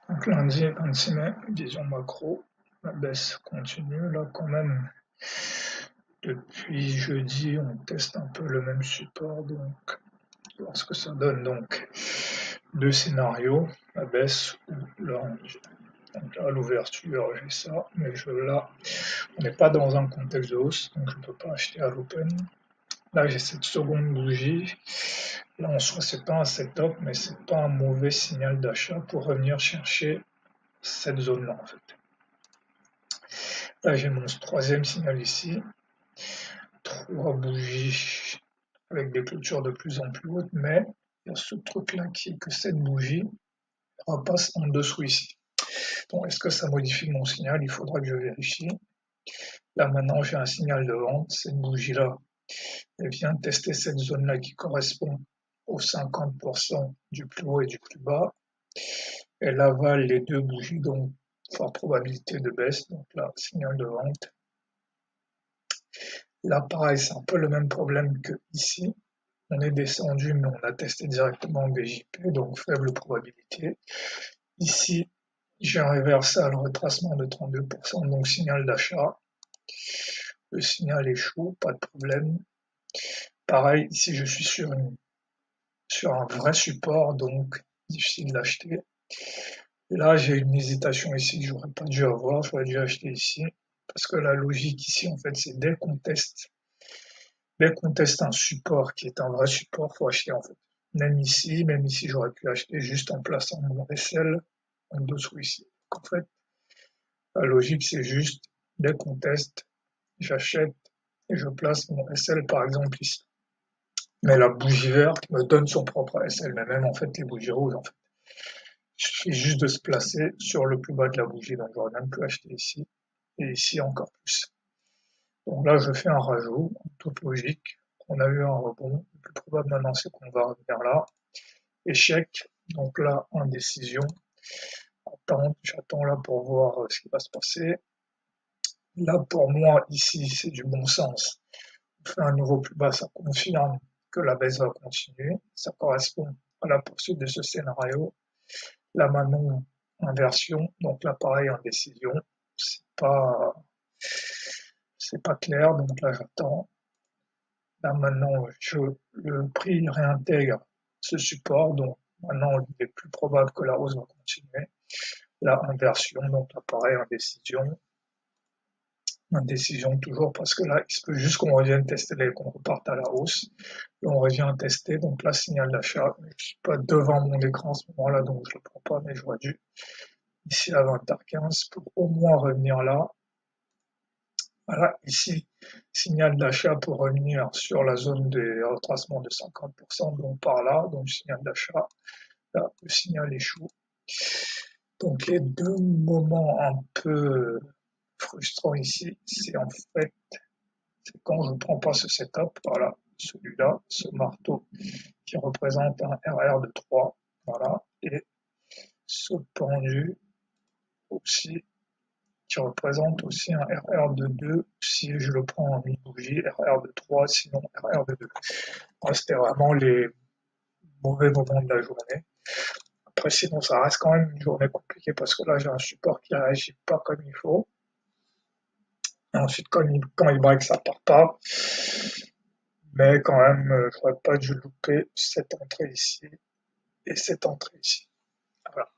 Donc lundi 26 mai, vision macro, la baisse continue. Là quand même, depuis jeudi, on teste un peu le même support, donc voir ce que ça donne. Donc deux scénarios, la baisse ou le range. Donc là, à l'ouverture, j'ai ça, mais là, on n'est pas dans un contexte de hausse, donc je ne peux pas acheter à l'open. Là, j'ai cette seconde bougie. Là, en soi, c'est pas un setup, mais c'est pas un mauvais signal d'achat pour revenir chercher cette zone-là, en fait. Là, j'ai mon troisième signal ici. Trois bougies avec des clôtures de plus en plus hautes, mais il y a ce truc-là qui est que cette bougie repasse en dessous ici. Donc, est-ce que ça modifie mon signal? Il faudra que je vérifie. Là, maintenant, j'ai un signal de vente. Cette bougie-là, elle vient tester cette zone-là qui correspond aux 50% du plus haut et du plus bas. Elle avale les deux bougies, donc forte probabilité de baisse. Donc là, signal de vente. Là, pareil, c'est un peu le même problème que ici. On est descendu, mais on a testé directement BJP, donc faible probabilité. Ici, j'ai un reversal, retracement de 32%, donc signal d'achat. Le signal échoue, pas de problème. Pareil, ici, je suis sur un vrai support, donc difficile d'acheter. Là, j'ai une hésitation ici que j'aurais pas dû avoir, j'aurais dû acheter ici. Parce que la logique ici, en fait, c'est dès qu'on teste un support qui est un vrai support, faut acheter en fait. Même ici, j'aurais pu acheter juste en plaçant mon SL en dessous ici. Donc, en fait, la logique, c'est juste, dès qu'on teste, j'achète et je place mon SL par exemple ici. Mais la bougie verte me donne son propre SL, mais même en fait les bougies rouges, en fait. Il suffit juste de se placer sur le plus bas de la bougie, donc j'aurais même pu acheter ici, et ici encore plus. Donc là, je fais un rajout, en toute logique. On a eu un rebond. Le plus probable maintenant, c'est qu'on va revenir là. Échec. Donc là, indécision. J'attends là pour voir ce qui va se passer. Là, pour moi, ici, c'est du bon sens. On fait un nouveau plus bas, ça confirme que la baisse va continuer. Ça correspond à la poursuite de ce scénario. Là, maintenant, inversion. Donc là, pareil, indécision. C'est pas, c'est pas clair. Donc là, j'attends. Là maintenant, le prix réintègre ce support, donc maintenant il est plus probable que la hausse va continuer. La inversion, donc là pareil, indécision toujours parce que là, il se peut juste qu'on revienne tester qu'on reparte à la hausse. Là, on revient tester, donc là, signal d'achat. Je ne suis pas devant mon écran à ce moment-là, donc je ne le prends pas, mais j'aurais dû ici à 20h15 pour au moins revenir là. Voilà, ici, signal d'achat pour revenir sur la zone des retracements de 50%, donc par là, donc signal d'achat, là, le signal échoue. Donc les deux moments un peu frustrants ici, c'est en fait, c'est quand je ne prends pas ce setup, voilà, celui-là, ce marteau qui représente un RR de 3, voilà, et ce pendu aussi qui représente aussi un RR de 2 si je le prends en mi-bougie, RR de 3 sinon RR de 2. C'était vraiment les mauvais moments de la journée. Après, sinon, ça reste quand même une journée compliquée parce que là, j'ai un support qui réagit pas comme il faut. Et ensuite, quand il break, ça part pas. Mais quand même, j'aurais pas dû louper cette entrée ici et cette entrée ici. Voilà.